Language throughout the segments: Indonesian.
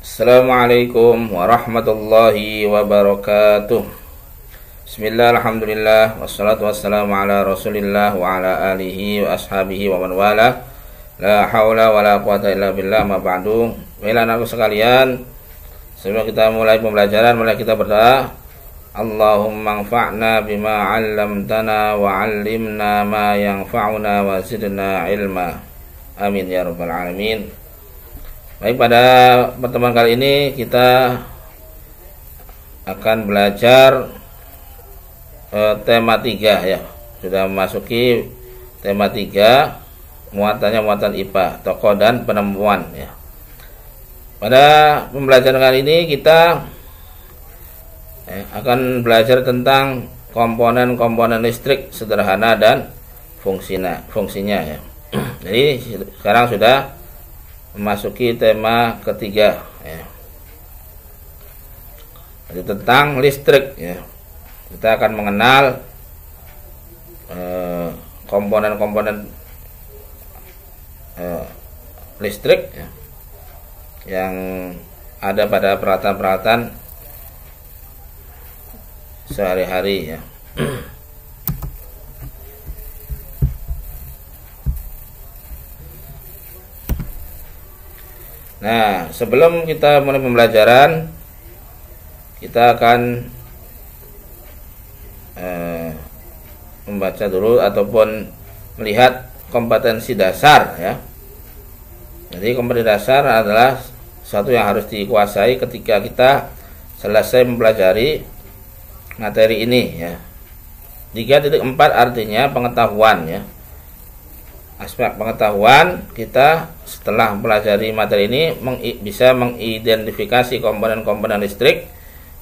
Assalamualaikum warahmatullahi wabarakatuh. Bismillah, alhamdulillah, wassalatu wassalamu ala rasulillah wa ala alihi wa ashabihi wa man wala. La hawla wa la quwata illa billah, ma ba'du. Baiklah anakku sekalian, sebelum kita mulai pembelajaran, mari kita berdoa. Allahumma anfa'na bima 'allamtana wa 'allimna ma yanfa'una wa zidna ilma. Amin ya rabbal alamin. Baik, pada pertemuan kali ini kita akan belajar tema 3 ya. Sudah memasuki tema 3, muatannya muatan IPA, tokoh dan penemuan ya. Pada pembelajaran kali ini kita akan belajar tentang komponen-komponen listrik sederhana dan fungsinya ya. Jadi sekarang sudah memasuki tema ketiga ya. Jadi tentang listrik ya. Kita akan mengenal komponen-komponen listrik ya, yang ada pada peralatan-peralatan sehari-hari ya. Nah, sebelum kita mulai pembelajaran, kita akan membaca dulu ataupun melihat kompetensi dasar ya. Jadi kompetensi dasar adalah satu yang harus dikuasai ketika kita selesai mempelajari materi ini ya. 3.4 artinya pengetahuan ya. Aspek pengetahuan, kita setelah mempelajari materi ini bisa mengidentifikasi komponen-komponen listrik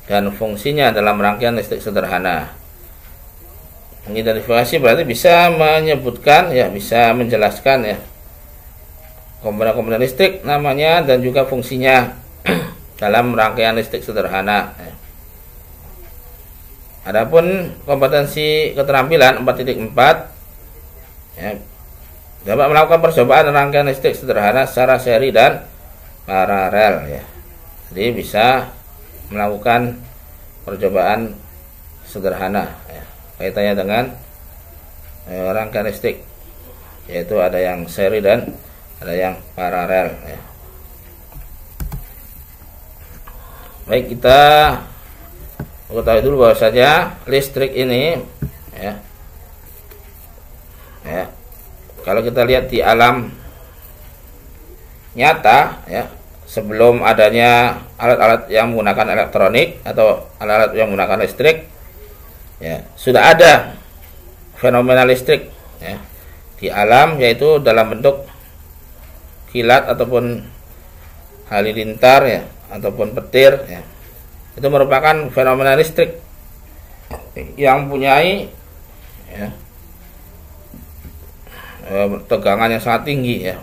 dan fungsinya dalam rangkaian listrik sederhana. Mengidentifikasi berarti bisa menyebutkan ya, bisa menjelaskan ya komponen-komponen listrik namanya dan juga fungsinya dalam rangkaian listrik sederhana ya. Adapun kompetensi keterampilan 4.4 ya, dapat melakukan percobaan rangkaian listrik sederhana secara seri dan paralel ya. Jadi bisa melakukan percobaan sederhana ya, kaitannya dengan rangkaian listrik, yaitu ada yang seri dan ada yang paralel ya. Baik, kita ketahui dulu bahwasanya listrik ini ya, kalau kita lihat di alam nyata ya, sebelum adanya alat-alat yang menggunakan elektronik atau alat-alat yang menggunakan listrik ya, sudah ada fenomena listrik ya di alam, yaitu dalam bentuk kilat ataupun halilintar ya, ataupun petir ya. Itu merupakan fenomena listrik yang mempunyai ya, tegangan yang sangat tinggi ya.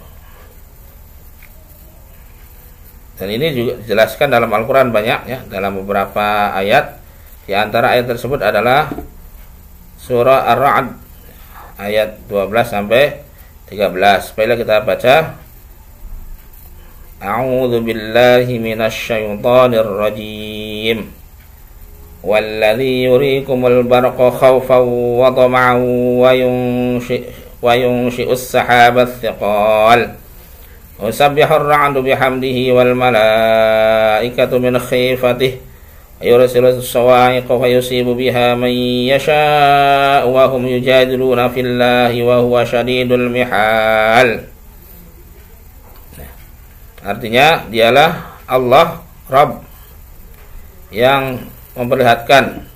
Dan ini juga dijelaskan dalam Al-Quran banyak ya, dalam beberapa ayat. Di antara ayat tersebut adalah surah Ar-Ra'd ayat 12 sampai 13. Baiklah kita baca. A'udzu billahi minasyaitonir rajim. Walladzi yuriikumul barqa khaufan wa tama'an wa yunshi'us sahabat thiqal usabbihur ra'du bihamdihi wal malaikatu min khifatihi yursilus sawa'iqa fa yusibu biha man yasha'u wa hum yujadiluna fillahi wa huwa syadidul mihal. Artinya dialah Allah Rabb yang memperlihatkan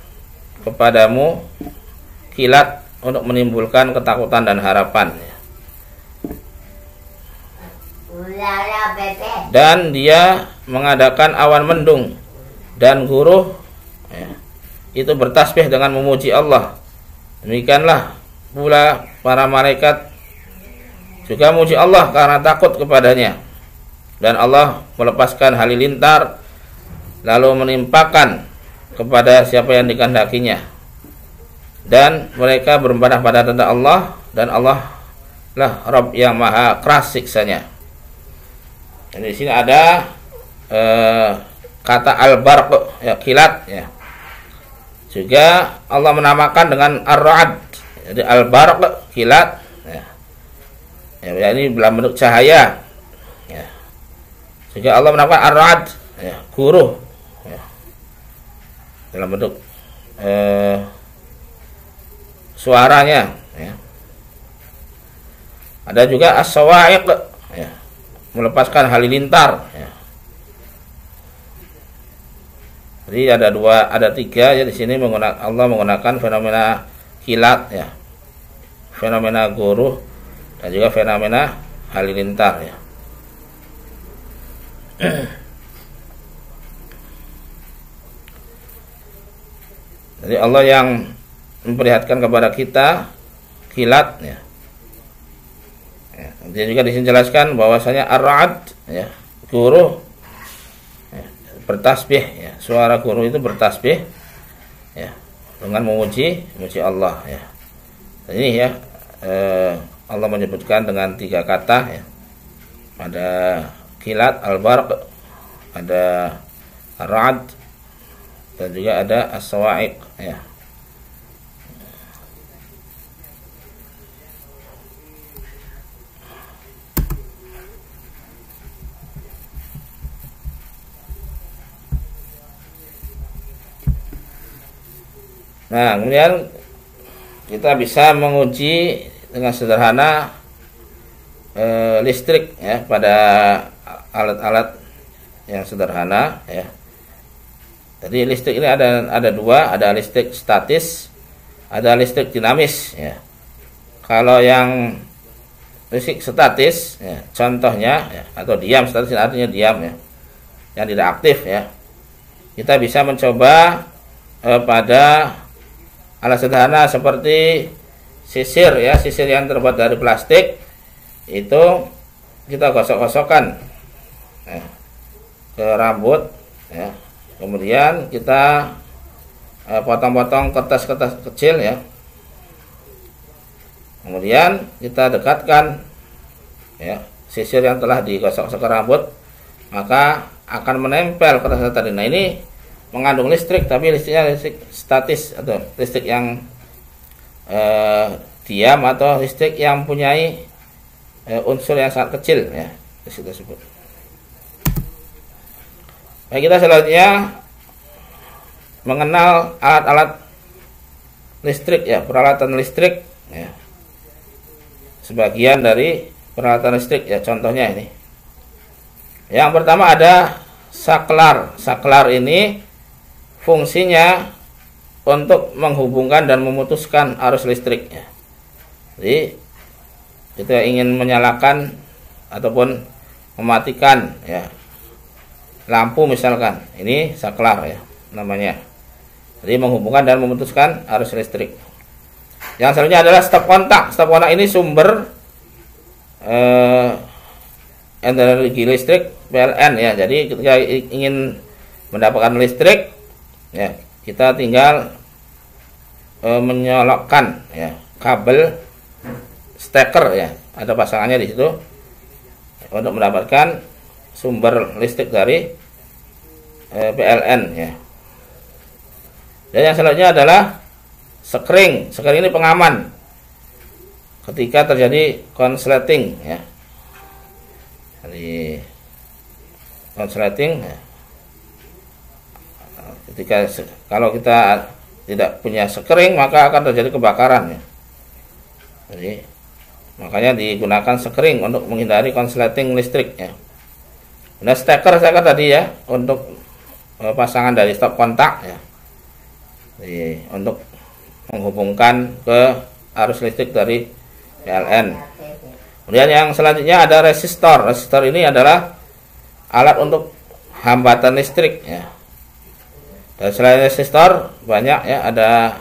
kepadamu kilat untuk menimbulkan ketakutan dan harapan. Dan dia mengadakan awan mendung dan guruh ya, itu bertasbih dengan memuji Allah. Demikianlah pula para malaikat juga memuji Allah karena takut kepadanya. Dan Allah melepaskan halilintar lalu menimpakan kepada siapa yang dikehendakinya. Dan mereka berembadah pada tanda Allah, dan Allah lah Rabb yang maha keras siksanya. Dan di sini ada kata al-barq ya, kilat ya. Juga Allah menamakan dengan ar-ra'd. Jadi al-barq kilat ya. Ya, ini dalam bentuk cahaya ya. Juga Allah menamakan ar-ra'd ya, guruh ya. Dalam bentuk suaranya ya. Ada juga as-sawa'iq ya, melepaskan halilintar ya. Jadi ada tiga ya di sini Allah menggunakan fenomena kilat ya, fenomena guruh dan juga fenomena halilintar ya. Jadi Allah yang memperlihatkan kepada kita kilat ya. Dia juga disini jelaskan bahwasanya ar-ra'd ya, guruh ya, bertasbih ya, suara guruh itu bertasbih ya, dengan memuji Allah ya. Dan ini ya Allah menyebutkan dengan tiga kata ya. Ada kilat, al-barq, ada ar-ra'd, dan juga ada as-sawa'iq ya. Nah, kemudian kita bisa menguji dengan sederhana listrik ya, pada alat-alat yang sederhana ya. Jadi listrik ini ada dua, ada listrik statis, ada listrik dinamis ya. Kalau yang listrik statis ya, contohnya ya, atau diam, statis artinya diam ya, yang tidak aktif ya. Kita bisa mencoba pada alat sederhana seperti sisir ya, sisir yang terbuat dari plastik itu kita gosok-gosokkan ya, ke rambut ya. Kemudian kita potong-potong kertas-kertas kecil ya. Kemudian kita dekatkan ya, sisir yang telah digosok-gosok ke rambut, maka akan menempel kertas tadi. Nah, ini mengandung listrik, tapi listriknya listrik statis atau listrik yang diam atau listrik yang mempunyai unsur yang sangat kecil ya, listrik tersebut. Baik, kita selanjutnya mengenal alat-alat listrik ya, peralatan listrik ya. Sebagian dari peralatan listrik ya, contohnya ini. Yang pertama ada saklar. Saklar ini fungsinya untuk menghubungkan dan memutuskan arus listrik ya. Jadi kita ingin menyalakan ataupun mematikan ya, lampu misalkan, ini saklar ya namanya. Jadi menghubungkan dan memutuskan arus listrik. Yang selanjutnya adalah stop kontak. Stop kontak ini sumber energi listrik PLN ya. Jadi ketika ingin mendapatkan listrik ya, kita tinggal menyolokkan ya kabel steker ya, ada pasangannya di situ untuk mendapatkan sumber listrik dari PLN ya. Dan yang selanjutnya adalah sekring. Sekring ini pengaman ketika terjadi konsleting ya. Jadi konsleting ya. Kalau kita tidak punya sekring, maka akan terjadi kebakaran ya. Jadi makanya digunakan sekring untuk menghindari konsleting listrik ya. Nah, steker tadi ya, untuk pasangan dari stop kontak ya. Jadi, untuk menghubungkan ke arus listrik dari PLN. Kemudian yang selanjutnya ada resistor. Resistor ini adalah alat untuk hambatan listrik ya. Dan selain resistor banyak ya, ada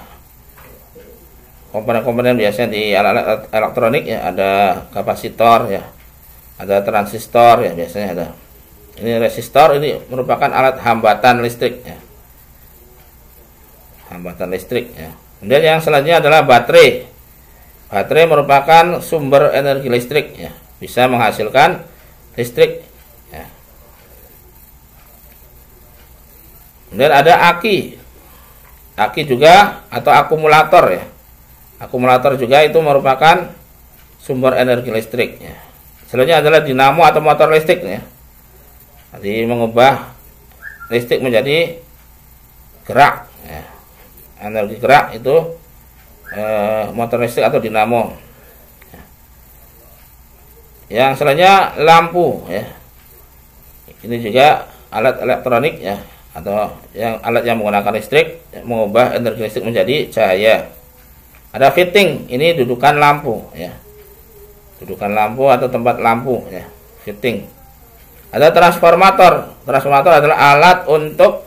komponen-komponen biasanya di alat-alat elektronik ya, ada kapasitor ya, ada transistor ya, biasanya ada. Ini resistor, ini merupakan alat hambatan listrik ya. Hambatan listrik ya. Kemudian yang selanjutnya adalah baterai. Baterai merupakan sumber energi listrik ya, bisa menghasilkan listrik ya. Kemudian ada aki. Aki juga atau akumulator ya. Akumulator juga itu merupakan sumber energi listrik ya. Selanjutnya adalah dinamo atau motor listrik ya. Jadi mengubah listrik menjadi gerak ya. Energi gerak itu motor listrik atau dinamo. Yang selanjutnya lampu ya. Ini juga alat elektronik ya, atau alat yang menggunakan listrik mengubah energi listrik menjadi cahaya. Ada fitting, ini dudukan lampu ya. Dudukan lampu atau tempat lampu ya, fitting. Ada transformator. Transformator adalah alat untuk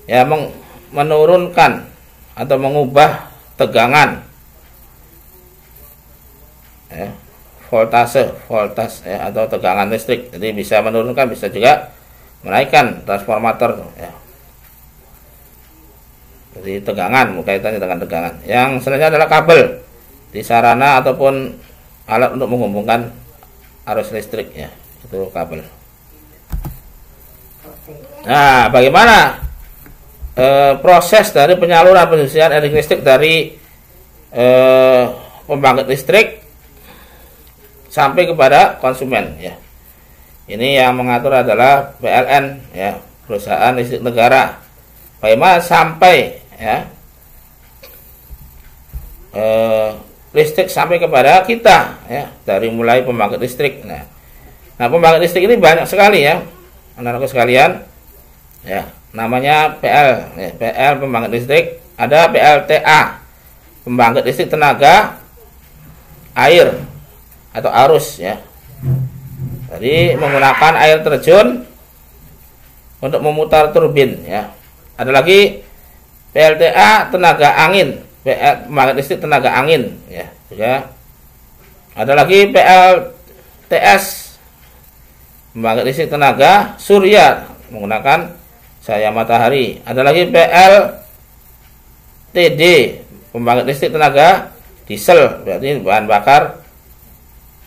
ya menurunkan atau mengubah tegangan ya, voltase ya, atau tegangan listrik. Jadi bisa menurunkan, bisa juga menaikkan transformator ya. Jadi tegangan, kaitannya dengan tegangan. Yang selanjutnya adalah kabel di sarana ataupun alat untuk menghubungkan arus listrik ya, itu kabel. Nah, bagaimana proses dari penyaluran pendistribusian energi listrik dari pembangkit listrik sampai kepada konsumen ya. Ini yang mengatur adalah PLN ya, perusahaan listrik negara. Bagaimana sampai ya listrik sampai kepada kita ya, dari mulai pembangkit listrik. Nah, pembangkit listrik ini banyak sekali ya, anak-anak sekalian ya. Namanya PL ya, PL pembangkit listrik. Ada PLTA, pembangkit listrik tenaga air atau arus ya. Jadi menggunakan air terjun untuk memutar turbin ya. Ada lagi PLTA tenaga angin, pembangkit listrik tenaga angin ya juga. Ada lagi PLTS, pembangkit listrik tenaga surya menggunakan cahaya matahari. Ada lagi PLTD, pembangkit listrik tenaga diesel, berarti bahan bakar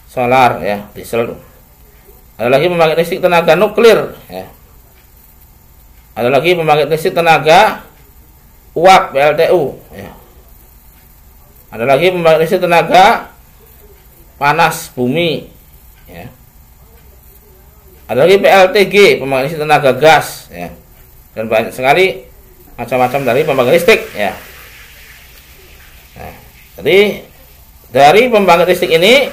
solar ya, diesel. Ada lagi pembangkit listrik tenaga nuklir ya. Ada lagi pembangkit listrik tenaga uap, PLTU ya. Ada lagi pembangkit listrik tenaga panas bumi ya. Ada lagi PLTG, pembangkit listrik tenaga gas ya. Dan banyak sekali macam-macam dari pembangkit listrik ya. Nah, jadi dari pembangkit listrik ini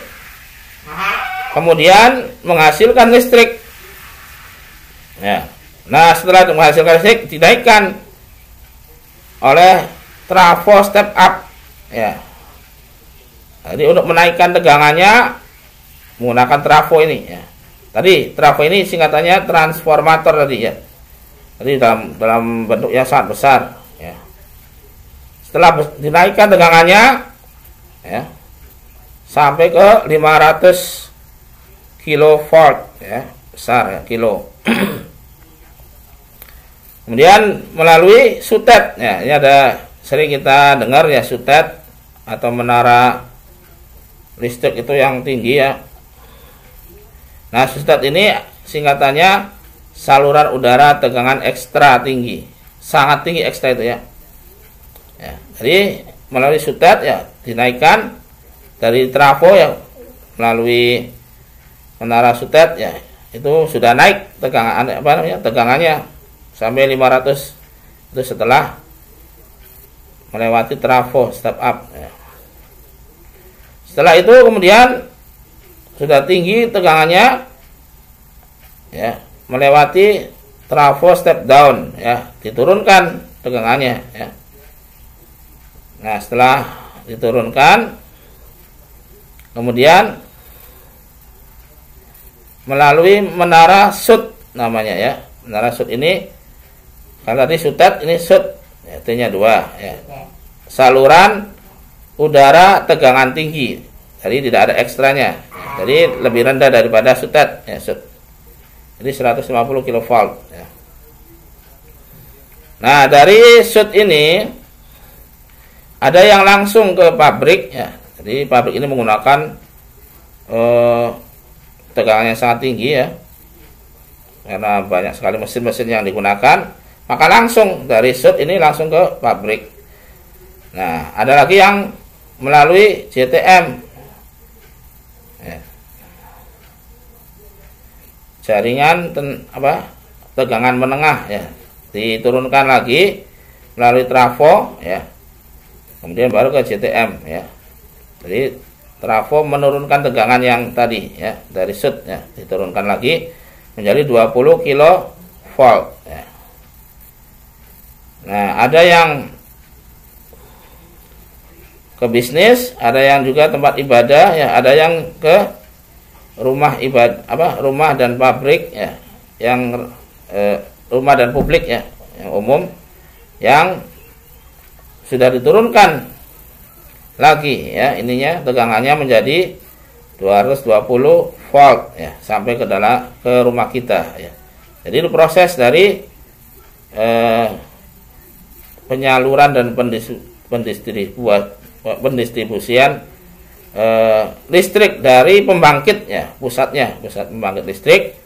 kemudian menghasilkan listrik ya. Nah, setelah menghasilkan listrik dinaikkan oleh trafo step up ya. Jadi untuk menaikkan tegangannya menggunakan trafo ini ya. Tadi trafo ini singkatannya transformator tadi ya. Jadi dalam bentuk yang sangat besar ya. Setelah dinaikkan tegangannya ya sampai ke 500 kilovolt ya, besar ya, kilo. Kemudian melalui sutet ya, ini ada sering kita dengar ya, sutet atau menara listrik itu yang tinggi ya. Nah, sutet ini singkatannya saluran udara tegangan ekstra tinggi, sangat tinggi ekstra itu ya. Ya, jadi melalui sutet ya dinaikkan dari trafo ya melalui menara sutet ya, itu sudah naik tegangannya sampai 500 itu setelah melewati trafo step up ya. Setelah itu kemudian sudah tinggi tegangannya ya, melewati trafo step down ya, diturunkan tegangannya ya. Nah, setelah diturunkan kemudian melalui menara SUT namanya ya. Menara SUT ini kalau tadi sutet, ini SUT ya, T-nya 2 ya. Saluran udara tegangan tinggi. Jadi tidak ada ekstranya. Jadi lebih rendah daripada sutet ya, SUT. Jadi 150 kilovolt ya. Nah, dari SUT ini ada yang langsung ke pabrik ya. Jadi pabrik ini menggunakan tegangannya sangat tinggi ya, karena banyak sekali mesin-mesin yang digunakan. maka langsung dari sud ini langsung ke pabrik. Nah, ada lagi yang melalui JTM, ya. Jaringan tegangan menengah, ya, diturunkan lagi melalui trafo, ya, kemudian baru ke JTM, ya. Jadi trafo menurunkan tegangan yang tadi, ya, dari sud, ya, diturunkan lagi menjadi 20 kilovolt, ya. Nah, ada yang ke bisnis, ada yang juga tempat ibadah, ya, ada yang ke rumah ibadah, rumah dan pabrik, ya, yang rumah dan publik, ya, yang umum, yang sudah diturunkan lagi, ya, ininya tegangannya menjadi 220 volt, ya, sampai ke rumah kita, ya. Jadi itu proses dari penyaluran dan pendistribusian listrik dari pembangkit, ya, pusat pembangkit listrik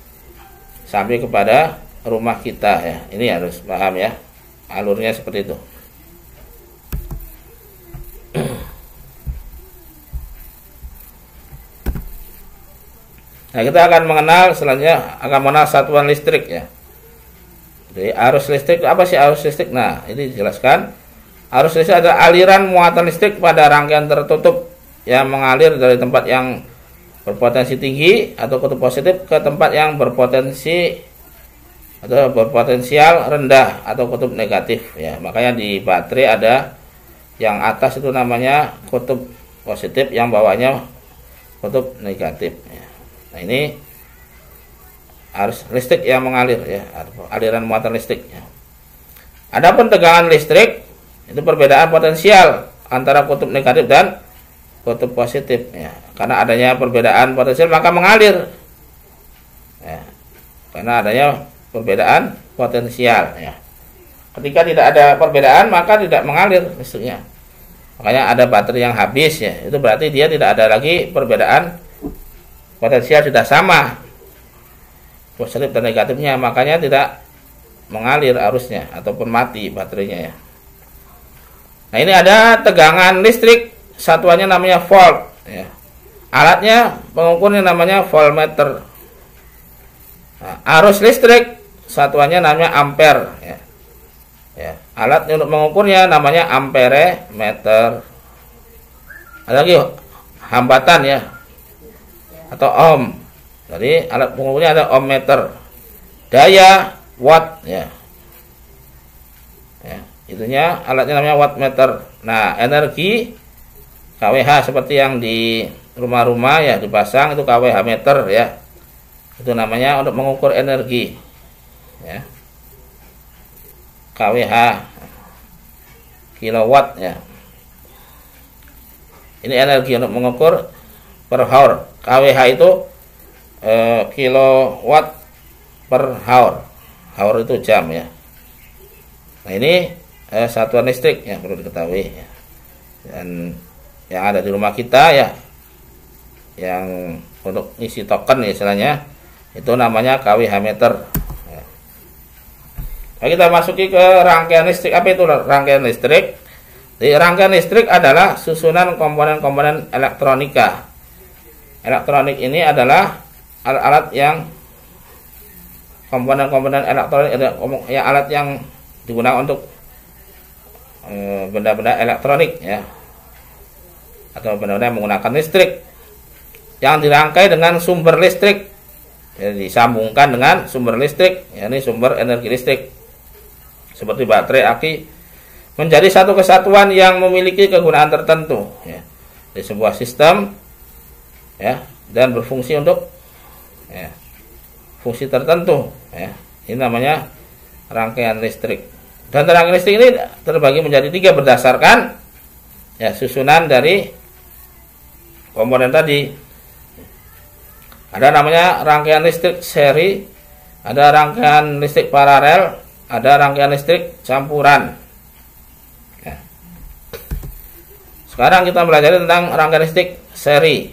sampai kepada rumah kita, ya. Ini harus paham, ya, alurnya seperti itu. Nah, kita akan mengenal satuan listrik, ya. Jadi arus listrik, apa sih arus listrik? Nah, ini dijelaskan. Arus listrik adalah aliran muatan listrik pada rangkaian tertutup yang mengalir dari tempat yang berpotensi tinggi atau kutub positif ke tempat yang berpotensi atau berpotensial rendah atau kutub negatif, ya. Makanya di baterai ada yang atas itu namanya kutub positif, yang bawahnya kutub negatif, ya. Nah, ini arus listrik yang mengalir, ya, aliran muatan listrik, ya. Adapun tegangan listrik itu perbedaan potensial antara kutub negatif dan kutub positif, ya. Karena adanya perbedaan potensial maka mengalir, ya. Karena adanya perbedaan potensial, ya. Ketika tidak ada perbedaan maka tidak mengalir listriknya. Makanya ada baterai yang habis, ya, itu berarti dia tidak ada lagi perbedaan potensial, sudah sama positif dan negatifnya, makanya tidak mengalir arusnya ataupun mati baterainya, ya. Nah, ini ada tegangan listrik, satuannya namanya volt, ya. Alatnya pengukurnya namanya voltmeter. Nah, arus listrik satuannya namanya ampere, ya. Ya, alat untuk mengukurnya namanya amperemeter. Ada lagi hambatan, ya, atau ohm. Jadi alat pengukurnya ada ohmmeter. Daya watt, ya. Ya, itunya alatnya namanya wattmeter. Nah, energi kWh seperti yang di rumah-rumah, ya, dipasang itu kWh meter, ya. Itu namanya untuk mengukur energi, ya. kWh kilowatt, ya. Ini energi untuk mengukur per hour. kWh itu kilowatt per hour. Hour itu jam, ya. Nah, ini satuan listrik yang perlu diketahui, ya. Dan yang ada di rumah kita, ya, yang untuk isi token, istilahnya itu namanya kWh meter, ya. Nah, kita masuki ke rangkaian listrik. Apa itu rangkaian listrik? Di rangkaian listrik adalah susunan komponen-komponen elektronika. Elektronik ini adalah alat-alat yang komponen-komponen elektronik, ya, alat yang digunakan untuk benda-benda elektronik, ya, atau benda-benda yang menggunakan listrik yang dirangkai dengan sumber listrik, ya, disambungkan dengan sumber listrik, ya, ini sumber energi listrik seperti baterai, aki, menjadi satu kesatuan yang memiliki kegunaan tertentu, ya, di sebuah sistem, ya, dan berfungsi untuk, ya, fungsi tertentu, ya. Ini namanya rangkaian listrik. Dan rangkaian listrik ini terbagi menjadi 3 berdasarkan, ya, susunan dari komponen tadi. Ada namanya rangkaian listrik seri, ada rangkaian listrik paralel, ada rangkaian listrik campuran, ya. Sekarang kita belajar tentang rangkaian listrik seri.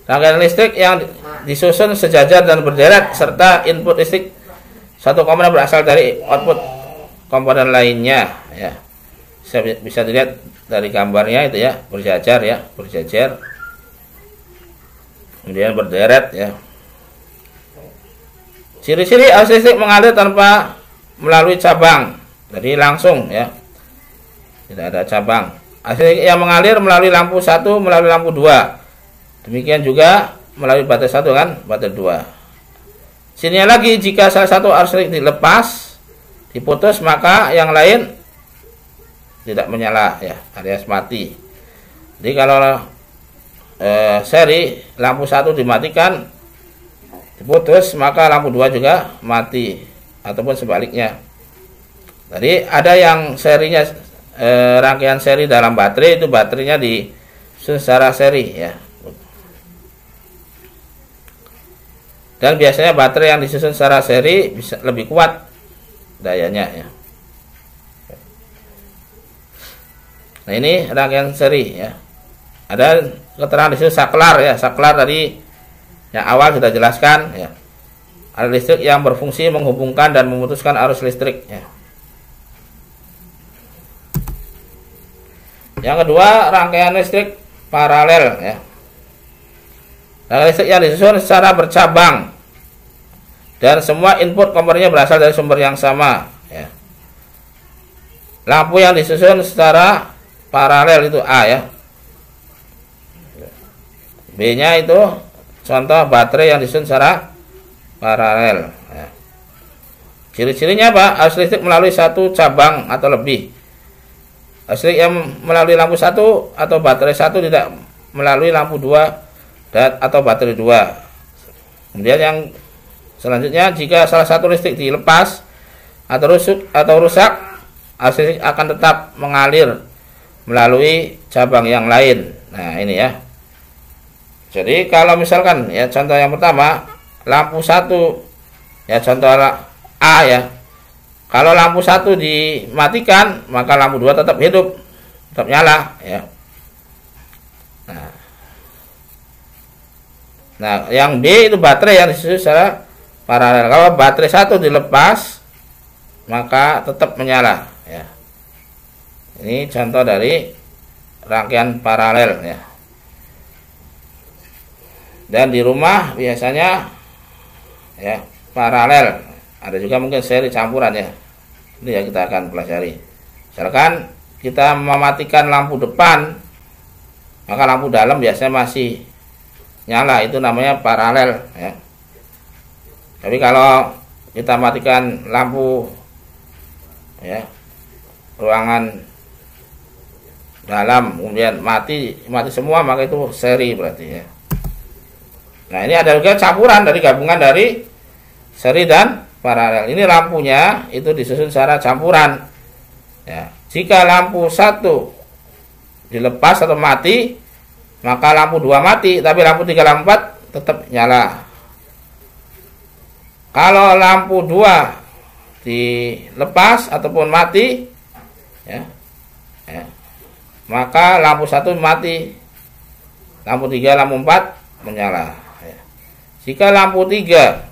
Rangkaian listrik yang disusun sejajar dan berderet serta input listrik satu komponen berasal dari output komponen lainnya ya. Bisa dilihat dari gambarnya itu ya, berjajar ya, berjajar. Kemudian berderet ya. Ciri-ciri arus listrik mengalir tanpa melalui cabang. Jadi langsung ya. Tidak ada cabang. Arus listrik yang mengalir melalui lampu 1, melalui lampu 2. Demikian juga melalui baterai 1 kan, baterai 2. Sini lagi, jika salah satu arus listrik dilepas, diputus, maka yang lain tidak menyala ya, alias mati. Jadi kalau seri lampu 1 dimatikan, diputus, maka lampu 2 juga mati, ataupun sebaliknya. Jadi ada yang serinya rangkaian seri dalam baterai, itu baterainya disusun secara seri ya. Dan biasanya baterai yang disusun secara seri bisa lebih kuat dayanya ya. Nah, ini rangkaian seri ya. Ada keterangan di situ saklar ya. Saklar tadi yang awal sudah jelaskan ya. Arus listrik yang berfungsi menghubungkan dan memutuskan arus listrik ya. Yang kedua, rangkaian listrik paralel ya. Rangkaian listrik yang disusun secara bercabang dan semua input komponennya berasal dari sumber yang sama ya. Lampu yang disusun secara paralel itu A ya. B-nya itu contoh baterai yang disusun secara paralel ya. Ciri-cirinya apa? Arus listrik melalui satu cabang atau lebih. Arus listrik yang melalui lampu 1 atau baterai 1 tidak melalui lampu 2 atau baterai 2. Kemudian yang selanjutnya, jika salah satu listrik dilepas atau rusak, arus listrik akan tetap mengalir melalui cabang yang lain. Nah, ini ya. Jadi kalau misalkan ya, contoh yang pertama, lampu 1 ya, contoh A ya. Kalau lampu 1 dimatikan, maka lampu 2 tetap hidup, tetap nyala ya. Nah, yang B itu baterai yang disusun secara paralel. Kalau baterai 1 dilepas, maka tetap menyala ya. Ini contoh dari rangkaian paralel ya. Dan di rumah biasanya ya paralel. Ada juga mungkin seri campuran ya. Ini ya kita akan pelajari. Misalkan kita mematikan lampu depan, maka lampu dalam biasanya masih nyala, itu namanya paralel ya. Tapi kalau kita matikan lampu ya ruangan dalam, kemudian mati semua, maka itu seri berarti ya. Nah, ini ada juga campuran dari gabungan dari seri dan paralel. Ini lampunya itu disusun secara campuran ya. Jika lampu 1 dilepas atau mati, maka lampu 2 mati, tapi lampu 3, lampu 4 tetap nyala. Kalau lampu 2 dilepas ataupun mati ya, maka lampu 1 mati, lampu 3, lampu 4 menyala ya. Jika lampu 3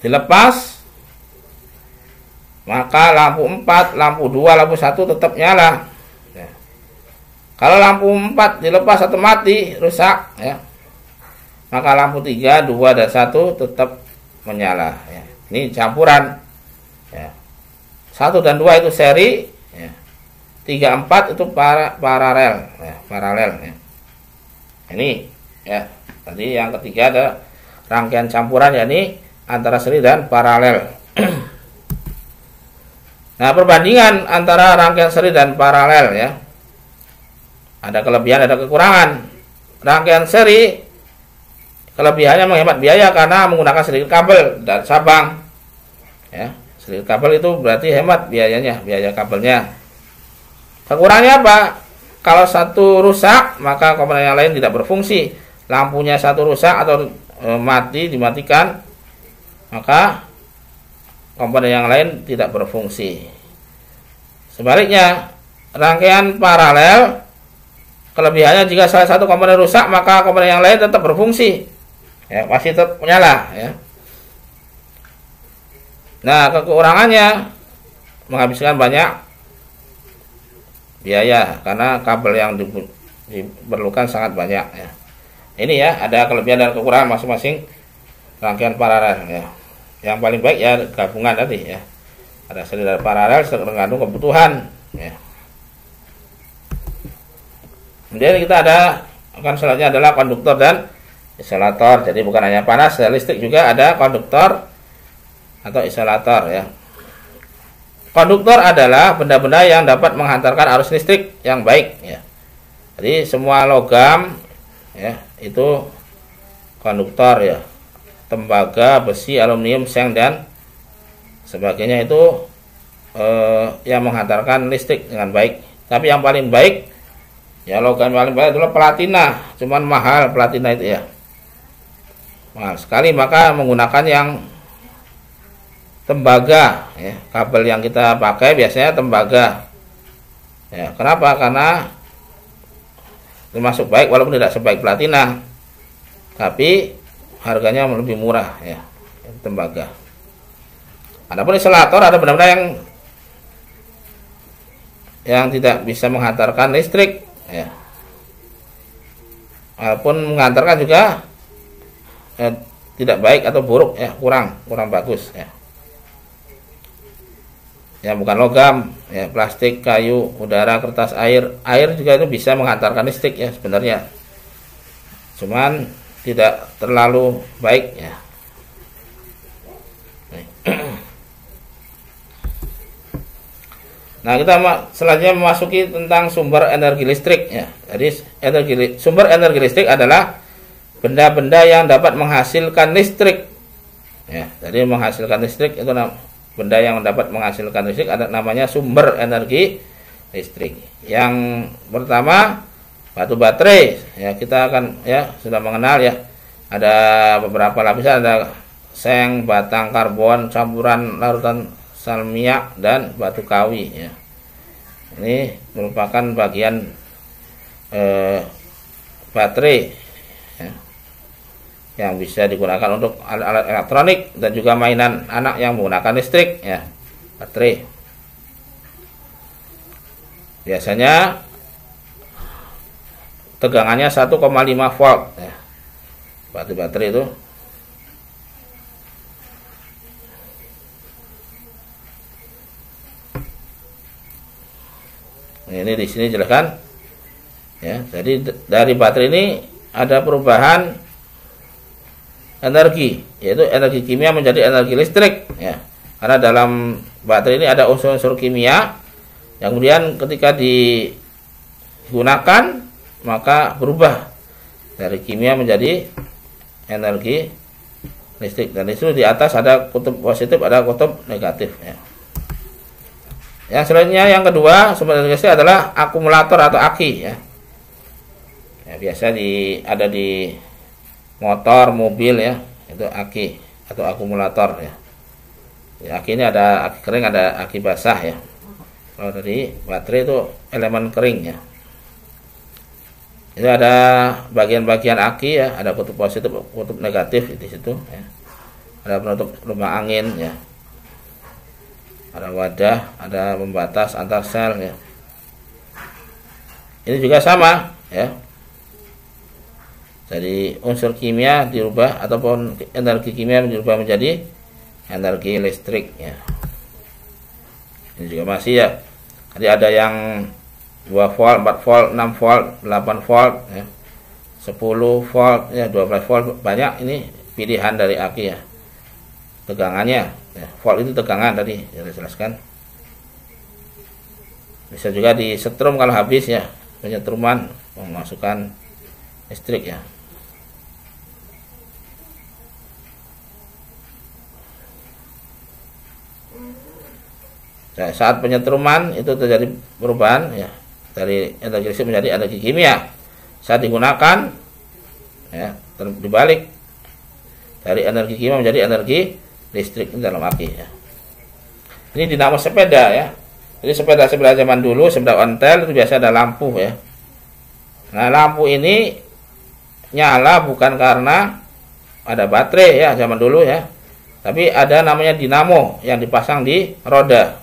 dilepas, maka lampu 4, lampu 2, lampu 1 tetap nyala. Kalau lampu 4 dilepas atau mati, rusak ya, maka lampu 3, 2, dan 1 tetap menyala ya. Ini campuran ya. 1 dan 2 itu seri ya. 3, 4 itu paralel ya, paralel ya. Ini ya. Tadi yang ketiga ada rangkaian campuran, yakni antara seri dan paralel. Nah, perbandingan antara rangkaian seri dan paralel ya. Ada kelebihan, ada kekurangan. Rangkaian seri, kelebihannya menghemat biaya karena menggunakan sedikit kabel dan cabang ya. Sedikit kabel itu berarti hemat biayanya, biaya kabelnya. Kekurangannya apa? Kalau satu rusak, maka komponen yang lain tidak berfungsi. Lampunya satu rusak atau dimatikan, maka komponen yang lain tidak berfungsi. Sebaliknya, rangkaian paralel, kelebihannya jika salah satu komponen rusak, maka komponen yang lain tetap berfungsi ya, masih tetap menyala ya. Nah, kekurangannya menghabiskan banyak biaya karena kabel yang diperlukan sangat banyak ya. Ini ya, ada kelebihan dan kekurangan masing-masing rangkaian paralel ya. Yang paling baik ya gabungan tadi ya. Ada silinder paralel tergantung kebutuhan ya. Kemudian kita ada akan selanjutnya adalah konduktor dan isolator. Jadi bukan hanya panas, listrik juga ada konduktor atau isolator ya. Konduktor adalah benda-benda yang dapat menghantarkan arus listrik yang baik ya. Jadi semua logam ya itu konduktor ya. Tembaga, besi, aluminium, seng dan sebagainya itu yang menghantarkan listrik dengan baik. Tapi yang paling baik ya, logam paling baik adalah platina. Cuman mahal platina itu ya, mahal sekali. Maka menggunakan yang tembaga ya. Kabel yang kita pakai biasanya tembaga ya. Kenapa? Karena termasuk baik walaupun tidak sebaik platina, tapi harganya lebih murah ya, tembaga. Adapun isolator ada benda-benda yang tidak bisa menghantarkan listrik ya. Walaupun menghantarkan juga tidak baik atau buruk ya, kurang bagus ya. Ya bukan logam ya, plastik, kayu, udara, kertas, air juga itu bisa menghantarkan listrik ya sebenarnya, cuman tidak terlalu baik ya. Nah, kita selanjutnya memasuki tentang sumber energi listrik ya. Jadi sumber energi listrik adalah benda-benda yang dapat menghasilkan listrik ya. Jadi menghasilkan listrik itu benda yang dapat menghasilkan listrik ada namanya sumber energi listrik. Yang pertama batu baterai ya, kita akan ya sudah mengenal ya. Ada beberapa lapisan, ada seng, batang karbon, campuran larutan salmiak dan batu kawi ya. Ini merupakan bagian baterai ya, yang bisa digunakan untuk alat-alat elektronik dan juga mainan anak yang menggunakan listrik ya. Baterai biasanya tegangannya 1,5 volt ya. Batu baterai itu ini di sini jelaskan ya. Jadi dari baterai ini ada perubahan energi, yaitu energi kimia menjadi energi listrik ya. Karena dalam baterai ini ada unsur-unsur kimia yang kemudian ketika digunakan maka berubah dari kimia menjadi energi listrik. Dan itu di atas ada kutub positif, ada kutub negatif ya. Yang selanjutnya yang kedua sumber energi listrik adalah akumulator atau aki ya. Ya biasa ada di motor, mobil ya, itu aki atau akumulator ya. Ya, aki ini ada aki kering, ada aki basah ya. Kalau dari baterai itu elemen kering ya. Itu ada bagian-bagian aki ya, ada kutub positif, kutub negatif di situ ya. Ada penutup lubang angin ya. Ada wadah, ada pembatas antar sel ya. Ini juga sama ya. Jadi unsur kimia dirubah ataupun energi kimia dirubah menjadi energi listrik ya. Ini juga masih ya. Jadi ada yang 2 volt, 4 volt, 6 volt, 8 volt ya. 10 volt ya, 12 volt, banyak ini pilihan dari aki ya. Tegangannya ya, volt itu tegangan tadi saya jelaskan. Bisa juga disetrum kalau habis ya, penyetruman memasukkan listrik ya. Nah, saat penyetruman itu terjadi perubahan ya, dari energi listrik menjadi energi kimia. Saat digunakan ya, dibalik dari energi kimia menjadi energi listrik dalam aki ya. Ini dinamo sepeda ya. Jadi sepeda zaman dulu, sepeda ontel itu biasa ada lampu ya. Nah, lampu ini nyala bukan karena ada baterai ya zaman dulu ya, tapi ada namanya dinamo yang dipasang di roda.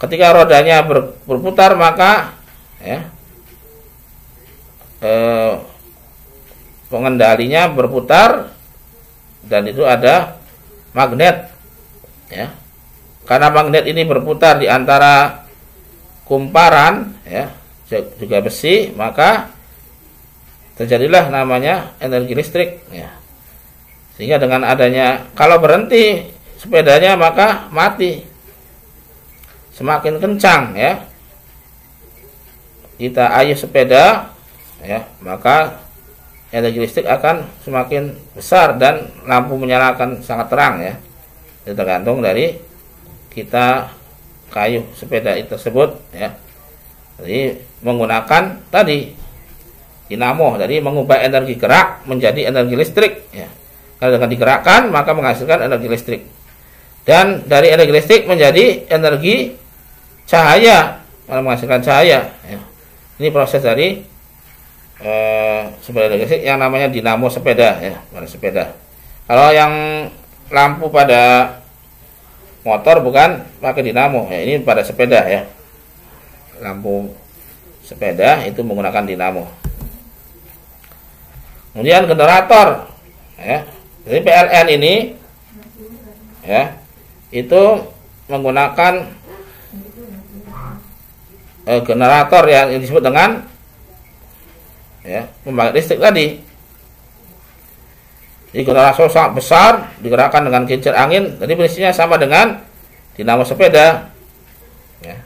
ketika rodanya berputar maka ya pengendalinya berputar dan itu ada magnet ya. Karena magnet ini berputar di antara kumparan ya juga besi, maka terjadilah namanya energi listrik ya. Sehingga dengan adanya, kalau berhenti sepedanya maka mati. Semakin kencang ya kita ayuh sepeda ya, maka energi listrik akan semakin besar dan lampu menyalakan sangat terang ya. Itu tergantung dari kita kayuh sepeda itu tersebut ya. Jadi menggunakan tadi dinamo, jadi mengubah energi gerak menjadi energi listrik ya. Kalau dengan digerakkan maka menghasilkan energi listrik. Dan dari energi listrik menjadi energi cahaya, menghasilkan cahaya ya. Ini proses dari sepeda listrik yang namanya dinamo sepeda ya, pada sepeda. Kalau yang lampu pada motor bukan pakai dinamo ya, ini pada sepeda ya. Lampu sepeda itu menggunakan dinamo. Kemudian generator ya. Jadi PLN ini ya itu menggunakan generator yang disebut dengan ya pembangkit listrik tadi. Jadi generator sangat besar digerakkan dengan kincir angin, jadi prinsipnya sama dengan dinamo sepeda ya.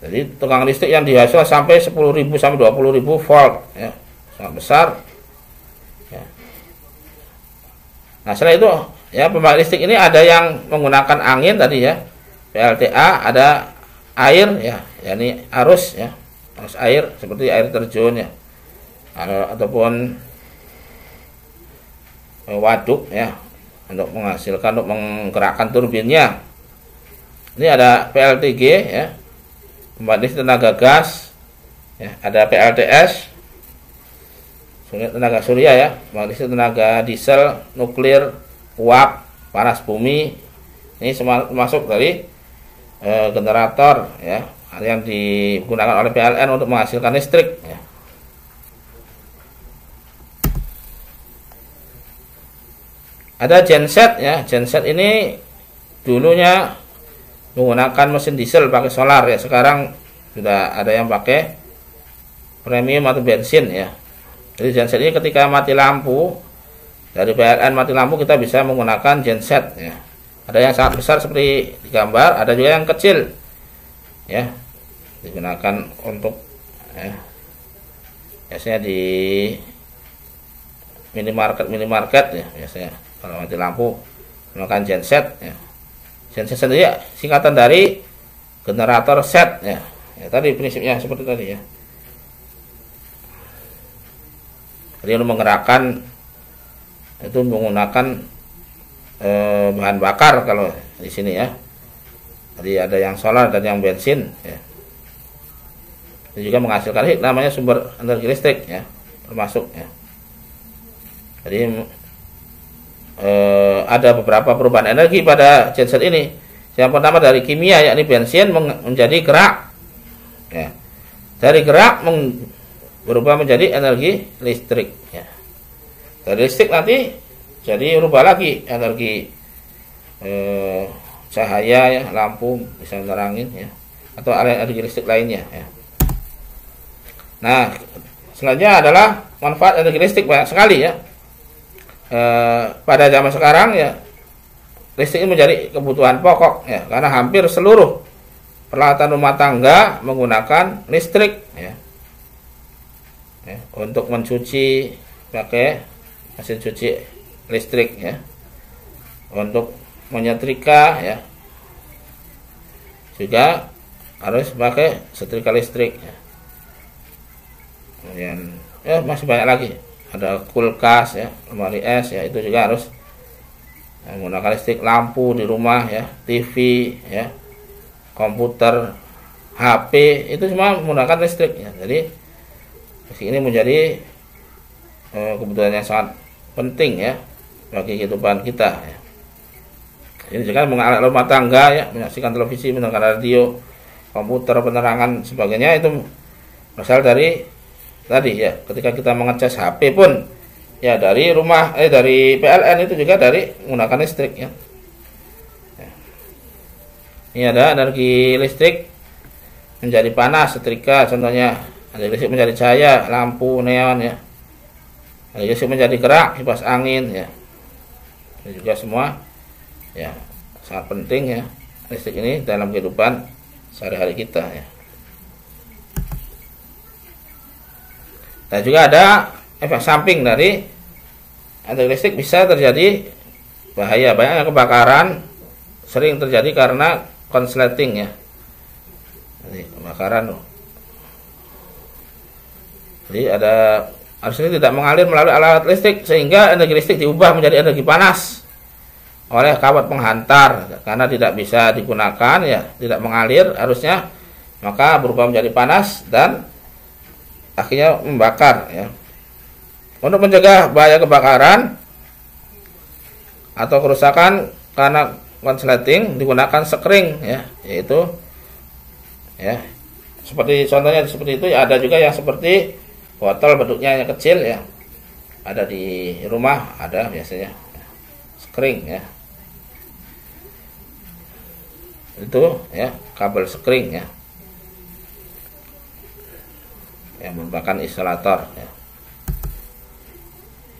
Jadi tegangan listrik yang dihasilkan sampai 10.000 sampai 20.000 volt ya, sangat besar ya. Nah setelah itu ya pembangkit listrik ini ada yang menggunakan angin tadi ya, PLTA, ada air ya, yakni arus ya, arus air seperti air terjun ya, ataupun waduk ya, untuk menghasilkan, untuk menggerakkan turbinnya. Ini ada PLTG ya, pembangkit tenaga gas ya, ada PLTS tenaga surya ya, pembangkit tenaga diesel, nuklir, uap, panas bumi. Ini semua masuk dari generator ya yang digunakan oleh PLN untuk menghasilkan listrik ya. Ada genset ya, genset ini dulunya menggunakan mesin diesel pakai solar ya, sekarang sudah ada yang pakai premium atau bensin ya. Jadi genset ini ketika mati lampu dari PLN, mati lampu, kita bisa menggunakan genset ya. Ada yang sangat besar seperti di gambar, ada juga yang kecil ya, digunakan untuk ya, biasanya di minimarket ya, biasanya kalau mati lampu menggunakan genset ya. Genset sendiri ya, singkatan dari generator set ya. Ya tadi prinsipnya seperti tadi ya. Jadi untuk menggerakkan itu menggunakan bahan bakar kalau di sini ya. Jadi ada yang solar dan yang bensin ya. Itu juga menghasilkan namanya sumber energi listrik ya, termasuk ya. Jadi ada beberapa perubahan energi pada genset ini. Yang pertama dari kimia, yakni bensin menjadi gerak ya. Dari gerak berubah menjadi energi listrik ya. Dari listrik nanti jadi rubah lagi energi cahaya ya, lampu bisa menerangin ya, atau energi listrik lainnya ya. Nah selanjutnya adalah manfaat energi listrik banyak sekali ya. Pada zaman sekarang ya listrik ini menjadi kebutuhan pokok ya, karena hampir seluruh peralatan rumah tangga menggunakan listrik ya. Untuk mencuci pakai mesin cuci listrik ya, untuk menyetrika ya juga harus pakai setrika listrik ya. Kemudian ya masih banyak lagi, ada kulkas ya, lemari es ya, itu juga harus menggunakan listrik. Lampu di rumah ya, TV ya, komputer, HP, itu semua menggunakan listrik ya. Jadi ini menjadi kebutuhan yang sangat penting ya bagi kehidupan kita ya. Ini juga alat rumah tangga ya, menyaksikan televisi, mendengar radio, komputer, penerangan sebagainya itu berasal dari tadi ya. Ketika kita mengecas HP pun ya dari rumah dari PLN itu juga dari menggunakan listrik ya. Ini ada energi listrik menjadi panas, setrika contohnya, energi listrik menjadi cahaya, lampu neon ya. Energi listrik menjadi gerak, kipas angin ya. Ini juga semua ya sangat penting ya listrik ini dalam kehidupan sehari-hari kita ya. Dan juga ada efek samping dari energi listrik, bisa terjadi bahaya. Banyaknya kebakaran sering terjadi karena konsleting ya. Jadi kebakaran. Jadi ada arus ini tidak mengalir melalui alat listrik sehingga energi listrik diubah menjadi energi panas oleh kawat penghantar karena tidak bisa digunakan ya, tidak mengalir arusnya, maka berubah menjadi panas dan akhirnya membakar ya. Untuk mencegah bahaya kebakaran atau kerusakan karena konsleting digunakan sekring ya, yaitu ya seperti contohnya seperti itu ya. Ada juga yang seperti botol bentuknya yang kecil ya, ada di rumah, ada biasanya sekring ya, itu ya kabel sekring ya, yang merupakan isolator ya.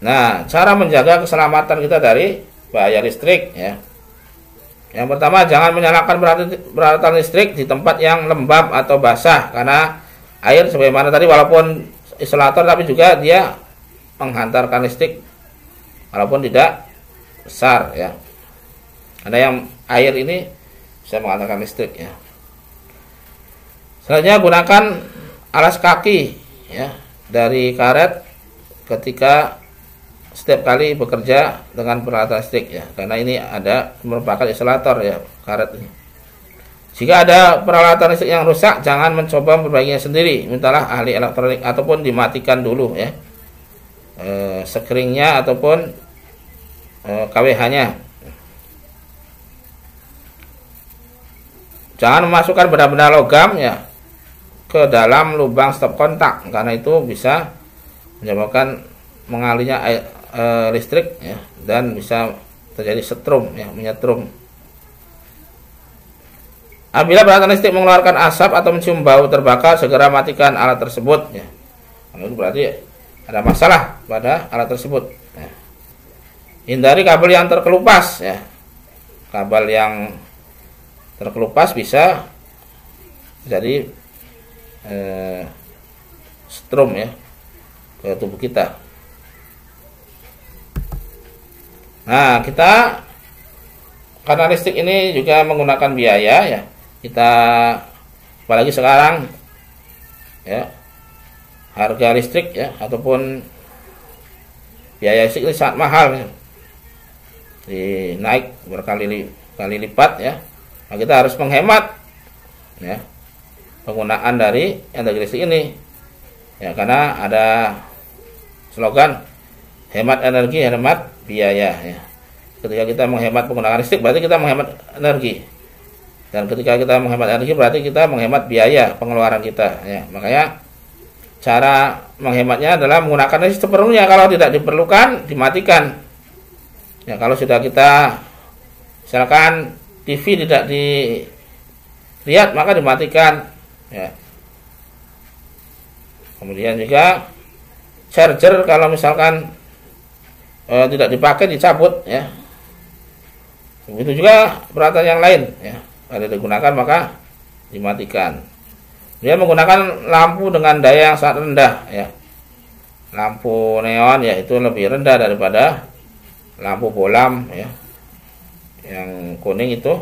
Nah, cara menjaga keselamatan kita dari bahaya listrik ya. Yang pertama, jangan menyalakan peralatan listrik di tempat yang lembab atau basah, karena air sebagaimana tadi walaupun isolator tapi juga dia menghantarkan listrik walaupun tidak besar ya. Karena yang air ini bisa menghantarkan listrik ya. Selanjutnya, gunakan alas kaki ya dari karet ketika setiap kali bekerja dengan peralatan listrik ya, karena ini ada merupakan isolator ya karet ini. Jika ada peralatan listrik yang rusak, jangan mencoba memperbaikinya sendiri, mintalah ahli elektronik ataupun dimatikan dulu ya sekringnya ataupun KWH-nya. Jangan memasukkan benda-benda logam ya ke dalam lubang stop kontak, karena itu bisa menyebabkan mengalirnya listrik ya, dan bisa terjadi setrum ya, menyetrum. Apabila peralatan listrik mengeluarkan asap atau mencium bau terbakar, segera matikan alat tersebut ya. Itu berarti ada masalah pada alat tersebut ya. Hindari kabel yang terkelupas ya. Kabel yang terkelupas bisa jadi setrum ya ke tubuh kita. Nah, kita karena listrik ini juga menggunakan biaya ya. Kita apalagi sekarang ya, harga listrik ya ataupun biaya listrik ini sangat mahal ya. Naik berkali lipat ya. Nah, kita harus menghemat ya penggunaan dari energi listrik ini. Ya, karena ada slogan hemat energi, hemat biaya ya. Ketika kita menghemat penggunaan listrik berarti kita menghemat energi, dan ketika kita menghemat energi berarti kita menghemat biaya pengeluaran kita ya. Makanya cara menghematnya adalah menggunakan listrik sepenuhnya. Kalau tidak diperlukan, dimatikan ya. Kalau sudah kita misalkan TV tidak dilihat, maka dimatikan ya. Kemudian juga charger kalau misalkan tidak dipakai, dicabut ya. Begitu juga peralatan yang lain ya, kalau digunakan maka dimatikan. Dia menggunakan lampu dengan daya yang sangat rendah ya. Lampu neon ya itu lebih rendah daripada lampu bolam ya, yang kuning itu,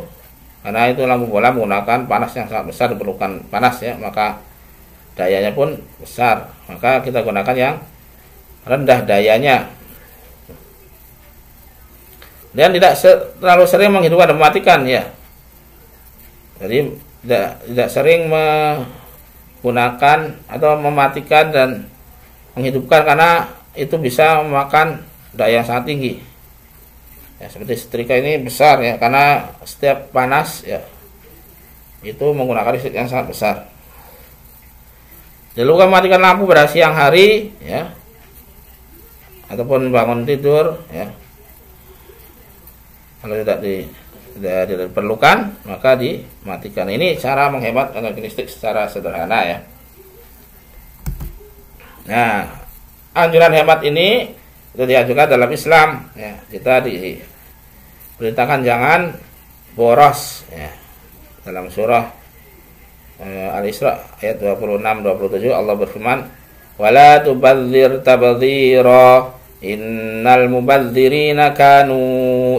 karena itu lampu bolam menggunakan panas yang sangat besar, diperlukan panas ya, maka dayanya pun besar. Maka kita gunakan yang rendah dayanya. Dan tidak terlalu sering menghidupkan dan mematikan ya. Jadi tidak sering menggunakan atau mematikan dan menghidupkan, karena itu bisa memakan daya yang sangat tinggi. Ya, seperti setrika ini besar ya, karena setiap panas ya itu menggunakan listrik yang sangat besar. Lalu matikan lampu pada siang hari ya, ataupun bangun tidur ya. Kalau tidak diperlukan maka dimatikan. Ini cara menghemat energi listrik secara sederhana ya. Nah, anjuran hemat ini itu diajukan dalam Islam ya. Kita diperintahkan jangan boros ya. Dalam surah Al-Isra ayat 26-27 Allah berfirman, "Wala tubadzir tabdzira innal mubadzirina kanu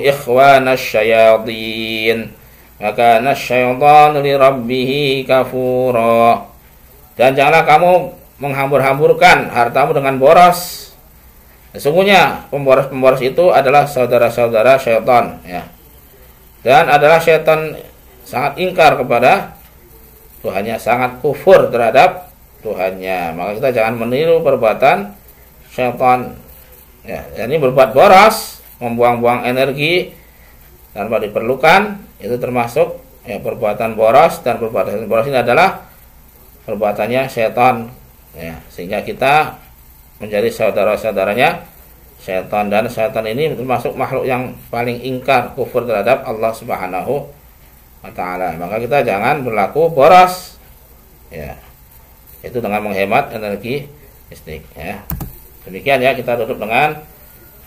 ikhwanasy syayatin wa kana asy-syaitanu li rabbih kafura." Dan janganlah kamu menghambur-hamburkan hartamu dengan boros. Sesungguhnya pemboros-pemboros itu adalah saudara-saudara syaitan ya. Dan adalah syaitan sangat ingkar kepada Tuhannya, sangat kufur terhadap Tuhannya. Maka kita jangan meniru perbuatan syaitan ya. Ini berbuat boros, membuang-buang energi tanpa diperlukan, itu termasuk ya perbuatan boros. Dan perbuatan boros ini adalah perbuatannya syaitan ya, sehingga kita menjadi saudara-saudaranya syaitan. Dan syaitan ini termasuk makhluk yang paling ingkar kufur terhadap Allah Subhanahu wa ta'ala. Maka kita jangan berlaku boros ya, itu dengan menghemat energi listrik ya. Demikian ya, kita tutup dengan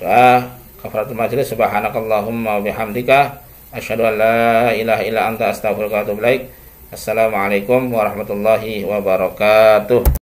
doa kafaratul majelis. Subhanakallahumma wa bihamdika asyhadu an la ilaha illa anta astaghfiruka wa atubu ilaik. Assalamualaikum warahmatullahi wabarakatuh.